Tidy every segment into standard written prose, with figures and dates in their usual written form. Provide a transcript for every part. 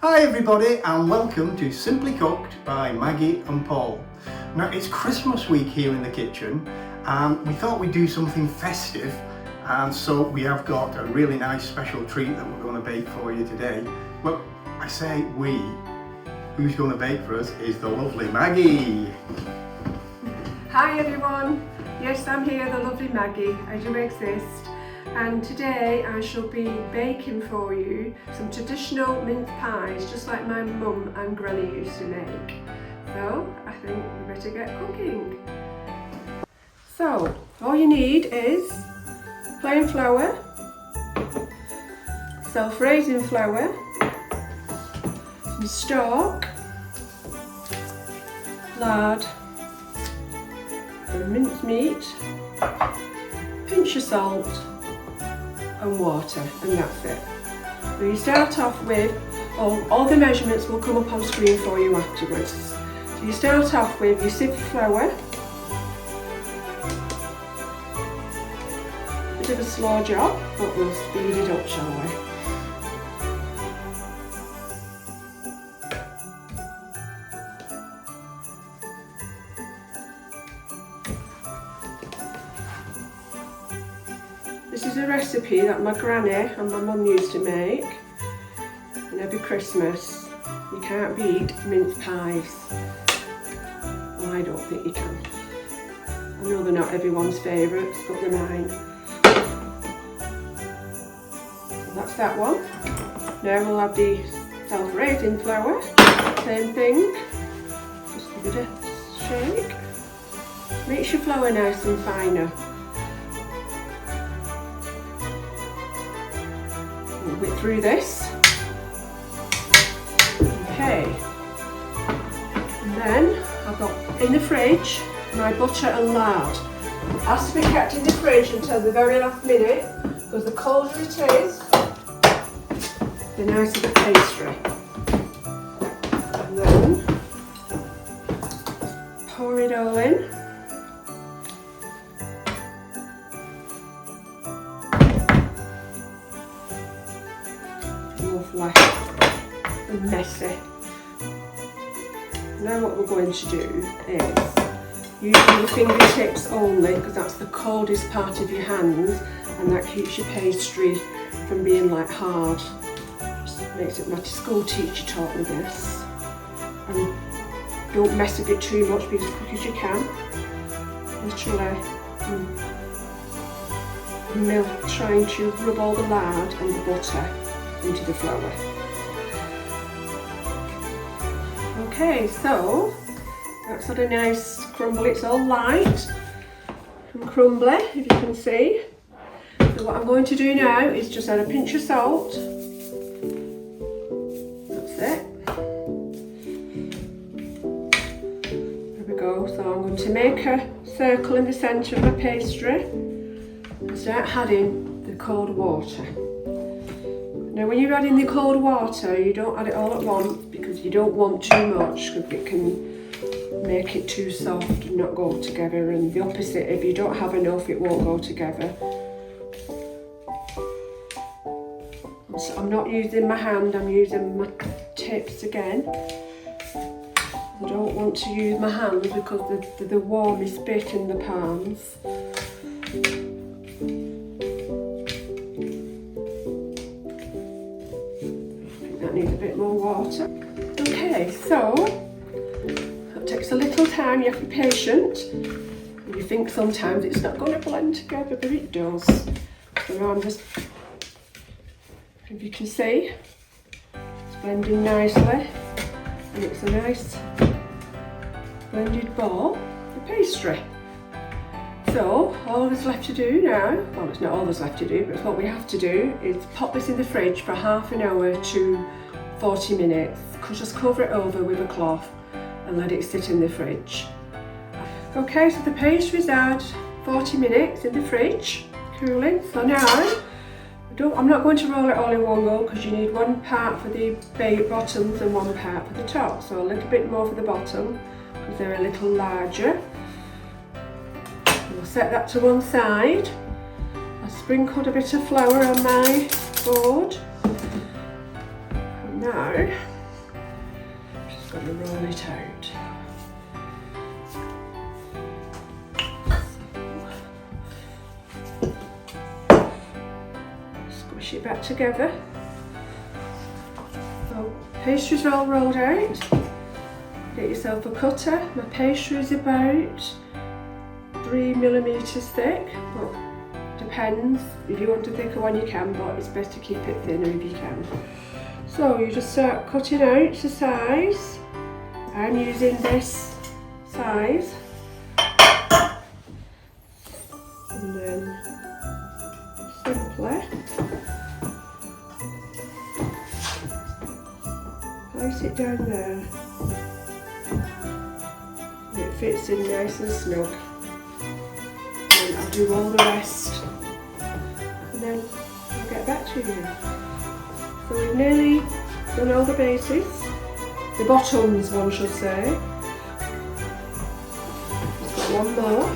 Hi everybody and welcome to Simply Cooked by Maggie and Paul. Now it's Christmas week here in the kitchen and we thought we'd do something festive, and so we have got a really nice special treat that we're going to bake for you today. Well, I say we. Who's going to bake for us is the lovely Maggie. Hi everyone, yes I'm here, the lovely Maggie, I do exist, and today I shall be baking for you some traditional mince pies just like my mum and granny used to make. So I think we better get cooking. So all you need is plain flour, self-raising flour, some stock, lard, minced meat, pinch of salt and water, and that's it. So you start off with, all the measurements will come up on screen for you afterwards. So you start off with your sieve flour, bit of a slow job, but we'll speed it up, shall we? This is a recipe that my granny and my mum used to make, and every Christmas you can't beat mince pies. Well, I don't think you can. I know they're not everyone's favourites, but they're mine. So that's that one. Now we'll have the self-raising flour, same thing, just give it a shake. Makes your flour nice and finer. Bit through this. Okay, and then I've got in the fridge my butter and lard. It has to be kept in the fridge until the very last minute, because the colder it is, the nicer the pastry. And then pour it all in. Lovely and messy. Now what we're going to do is using your fingertips only, because that's the coldest part of your hands, and that keeps your pastry from being like hard. Just makes it. My school teacher taught me this. And don't mess with it too much, be as quick as you can. Literally. Milk, trying to rub all the lard and the butter into the flour. Okay, so that's got a nice crumble. It's all light and crumbly, if you can see. So what I'm going to do now is just add a pinch of salt. That's it. There we go. So I'm going to make a circle in the centre of my pastry and start adding the cold water. Now when you're adding the cold water, you don't add it all at once, because you don't want too much, because it can make it too soft and not go together, and the opposite, if you don't have enough, it won't go together. So I'm not using my hand, I'm using my tips again. I don't want to use my hands because they're the warmest bit in the pans. Needs a bit more water. Okay, so that takes a little time, you have to be patient. You think sometimes it's not going to blend together, but it does. So now I'm just, if you can see, it's blending nicely, and it's a nice blended ball of pastry. So all there's left to do now, well it's not all there's left to do, but what we have to do is pop this in the fridge for half an hour to 40 minutes. Just cover it over with a cloth and let it sit in the fridge. Okay, so the pastry's had 40 minutes in the fridge, cooling. So now, I'm not going to roll it all in one go, because you need one part for the bottoms and one part for the top. So a little bit more for the bottom, because they're a little larger. We'll set that to one side. I sprinkled a bit of flour on my board. And now going to roll it out. Squish it back together. So pastry's all rolled out. Get yourself a cutter. My pastry is about 3mm thick, but depends. If you want a thicker one you can, but it's best to keep it thinner if you can. So you just start cutting out to size. I'm using this size. And then simply place it down there. It fits in nice and snug. And I'll do all the rest. And then I'll get back to you. So we've nearly done all the bases. The bottoms, one should say. Just got one more.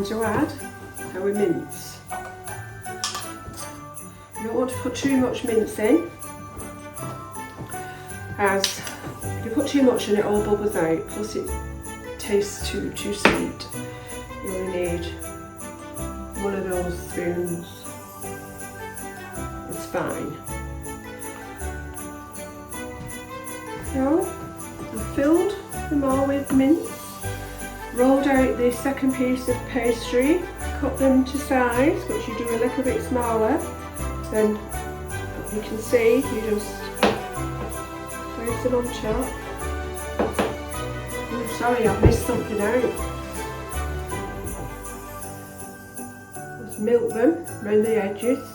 To add our mince. You don't want to put too much mince in, as if you put too much in it all bubbles out, plus it tastes too sweet. You only need one of those spoons. It's fine. So I've filled them all with mince. Rolled out the second piece of pastry, cut them to size, which you do a little bit smaller. Then you can see you just place them on top. Oh, sorry, I've missed something out. Just milk them around the edges,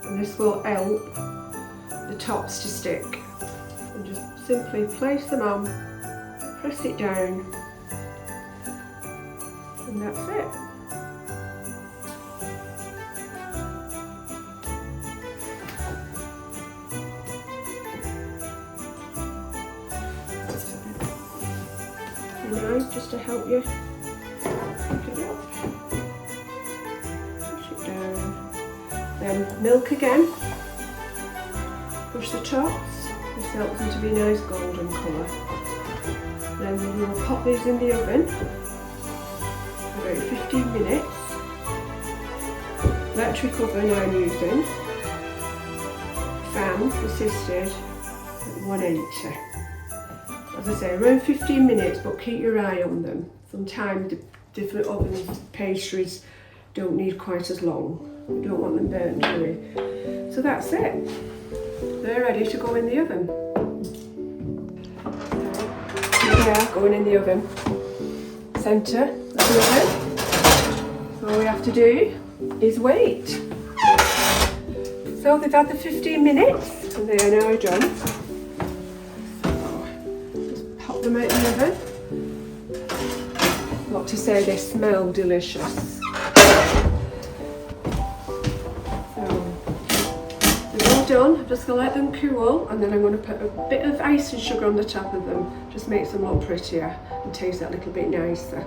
and this will help the tops to stick. And just simply place them on. Press it down, and that's it. Now, just to help you pick it up, push it down, then milk again, push the tops. This helps them to be nice golden colour. Then we will pop these in the oven for about 15 minutes. Electric oven I'm using. Fan assisted at 180. As I say, around 15 minutes, but keep your eye on them. Sometimes the different ovens, pastries don't need quite as long. We don't want them burnt, do we? So that's it. They're ready to go in the oven. Yeah, going in the oven. Centre of the oven. So all we have to do is wait. So they've had the 15 minutes and they are now done. So just pop them out in the oven. Not to say they smell delicious. Done. I'm just going to let them cool, and then I'm going to put a bit of icing sugar on the top of them. Just makes them look prettier and taste that little bit nicer.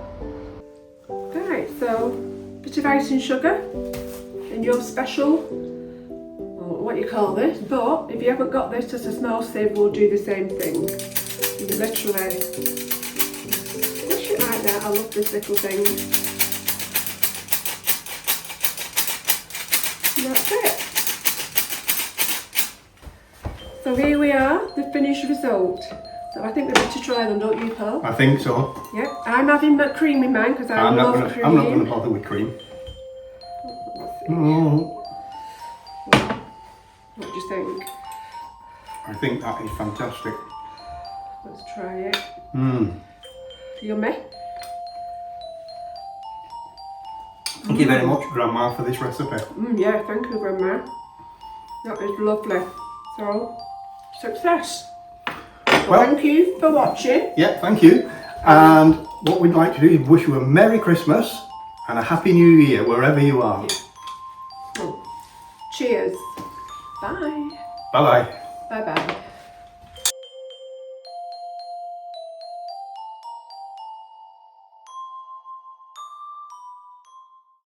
Right, so a bit of icing sugar in your special, well, what you call this, but if you haven't got this, just a small sieve will do the same thing. You literally push it like that. I love this little thing. And that's it. So here we are, the finished result. So I think we're ready to try them, don't you, Paul? I think so. Yep, I'm having my cream in mine because I love cream. I'm not going to bother with cream. No. What do you think? I think that is fantastic. Let's try it. Mmm. Yummy. Thank you very much, Grandma, for this recipe. Yeah, thank you, Grandma. That is lovely. So, success. Well, thank you for watching. Yeah, thank you. And what we'd like to do is wish you a Merry Christmas and a Happy New Year wherever you are. Oh. Cheers. Bye. Bye-bye. Bye-bye.